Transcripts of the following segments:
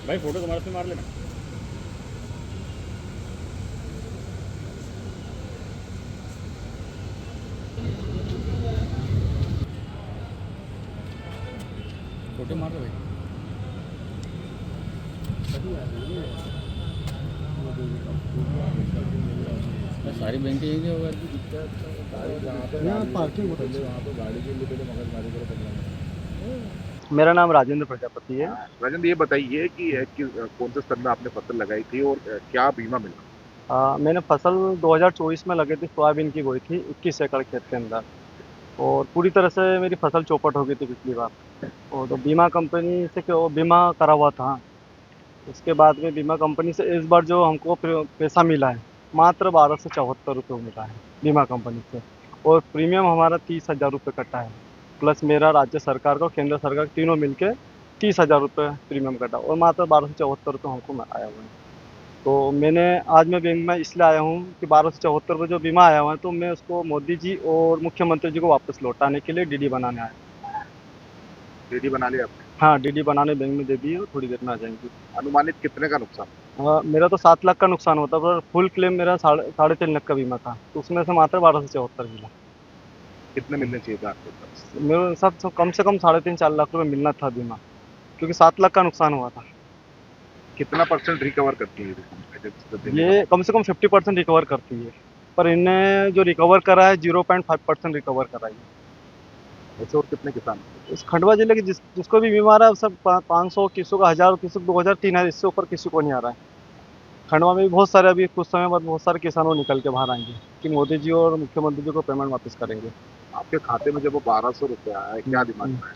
भाई फोटो तुम्हारे से मार लेना। फोटो मार लो भाई। सारी बैंकें यही होगा कि यहाँ पार्किंग बहुत अच्छी है। वहाँ तो गाड़ी के लिए पहले मगज मारी करो पकड़ना। मेरा नाम राजेंद्र प्रजापति है। राजेंद्र, ये बताइए कि कौन से सन में आपने फसल लगाई थी और क्या बीमा मिला? मैंने फसल 2024 में लगी थी, सोयाबीन की बोई थी 21 एकड़ खेत के अंदर। और पूरी तरह से मेरी फसल चौपट हो गई थी पिछली बार। और तो बीमा कंपनी से वो बीमा करा हुआ था। उसके बाद में बीमा कंपनी से इस बार जो हमको पैसा मिला है, मात्र 1274 रुपये मिला है बीमा कंपनी से। और प्रीमियम हमारा 30,000 रुपये कटा है। प्लस मेरा राज्य सरकार का और केंद्र सरकार तीनों मिलके 30,000 रुपये प्रीमियम कटा और मात्र 1274 रुपये हमको आया हुआ है। तो आज मैं बैंक में इसलिए आया हूँ कि 1274 जो बीमा आया हुआ है, तो मैं उसको मोदी जी और मुख्यमंत्री जी को वापस लौटाने के लिए डीडी बनाने आया हूँ। डीडी बना लिया आपने? हाँ, डीडी बनाने बैंक में दे दी है, थोड़ी देर में आ जाएंगी। अनुमानित कितने का नुकसान? मेरा तो 7 लाख का नुकसान होता, पर फुल क्लेम मेरा 3.5 लाख का बीमा था, तो उसमें से मात्र 1274 मिला। कितने मिलने चाहिए था आपको तब? मेरे सब कम से कम 3.5-4 लाख रुपये मिलना था बीमा, क्योंकि 7 लाख का नुकसान हुआ था। कितना परसेंट रिकवर करती है ये कम से कम 50% रिकवर करती है, पर इनने जो रिकवर करा है 0.5% रिकवर करा है। ऐसे और कितने किसान? इस खंडवा जिले के जिसको भी बीमार है, सब 500, किसी को 1000, किसी को 2000, 3000, इससे ऊपर किसी को नहीं आ रहा है। खंडवा में भी बहुत सारे, अभी कुछ समय बाद बहुत सारे किसान वो निकल के बाहर आएंगे कि मोदी जी और मुख्यमंत्री जी को पेमेंट वापस करेंगे। आपके खाते में जब वो 1200 रुपये आया, क्या दिमाग में आया?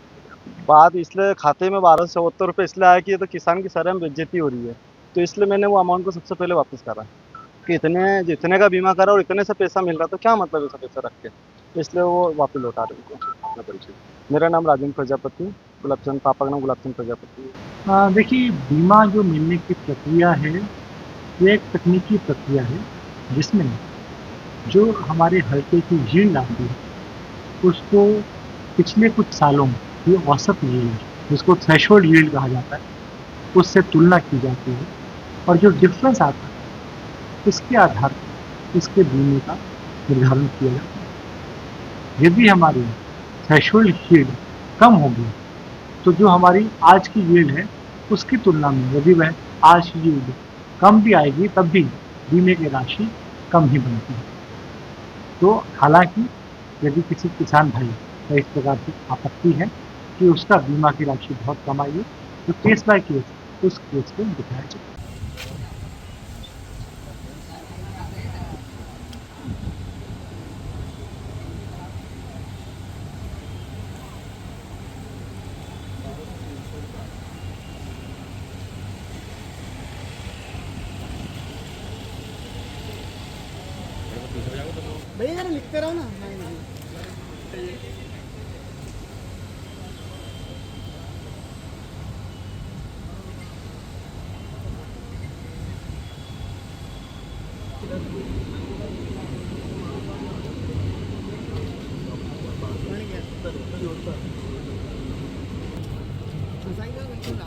बात इसलिए खाते में 1274 रुपये इसलिए आया कि ये तो किसान की सर में बेइज्जती हो रही है, तो इसलिए मैंने वो अमाउंट को सबसे पहले वापस करा कि जितने का बीमा करा और इतने से पैसा मिल रहा, तो क्या मतलब ऐसा पैसा रख के, तो इसलिए वो वापस लौटा रहे हैं। अपना परिचय। मेरा नाम राजेंद्र प्रजापति, गुलाबचंद, पापा का नाम गुलाबचंद प्रजापति है। देखिए, बीमा जो मिलने की प्रक्रिया है, ये एक तकनीकी प्रक्रिया है जिसमें जो हमारे हल्के की यील्ड आती है, उसको पिछले कुछ सालों में ये औसत यील्ड, जिसको थ्रेशोल्ड यील्ड कहा जाता है, उससे तुलना की जाती है और जो डिफरेंस आता है उसके आधार पर इसके बीमे का निर्धारण किया जाता है। यदि हमारी थ्रेशोल्ड यील्ड कम होगी, तो जो हमारी आज की यील्ड है उसकी तुलना में यदि वह आज की यील्ड कम भी आएगी, तब भी बीमे की राशि कम ही बनती है। तो हालांकि यदि किसी किसान भाई को इस प्रकार की आपत्ति है कि उसका बीमा की राशि बहुत कम आई है, तो केस बाय केस उस केस को दिखाया जाए। भैया जरा लिखते रहो ना। नहीं नहीं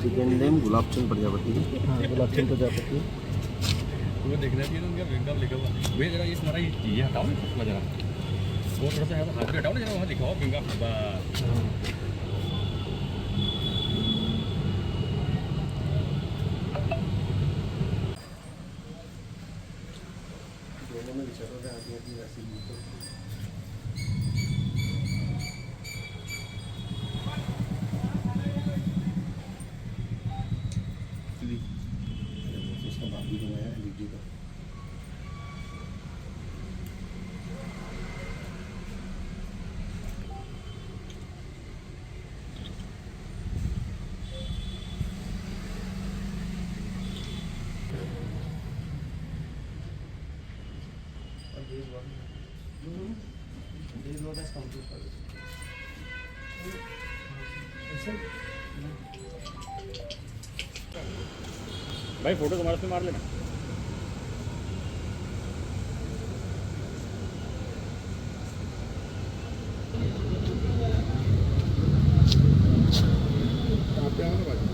सेकेंड नेम गुलाबचंद प्रजापति। हाँ, गुलाबचंद प्रजापति। वो देखना चाहिए ना, उनका बैंक का लिखा हुआ भैया। जरा ये तुम्हारा ये हटाओ ना, चश्मा जरा वो थोड़ा सा हाथ पे हटाओ ना, जरा वहाँ लिखा हुआ बैंक का। दोनों में विचारों से आगे की वैसी उसका भाभी को है लीजिए का। भाई फोटो तुम्हारे से मार लेना। आप पे आओ ना बाजू।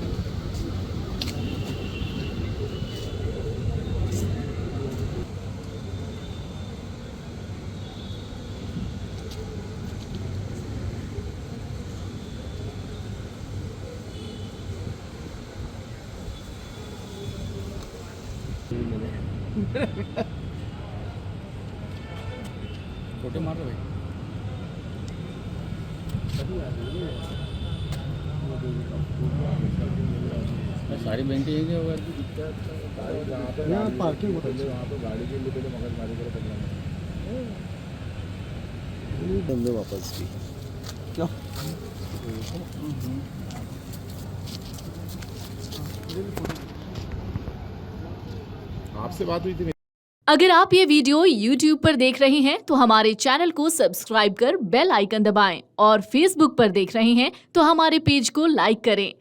छोटे मार रहे भाई सारी बेंटें यही है यहाँ पार्किंग होता है वहाँ पे गाड़ी के लिए पहले मगज मारी करे बंदे वापस की क्या आपसे बात हुई थी अगर आप ये वीडियो YouTube पर देख रहे हैं तो हमारे चैनल को सब्सक्राइब कर बेल आइकन दबाएं और Facebook पर देख रहे हैं तो हमारे पेज को लाइक करें।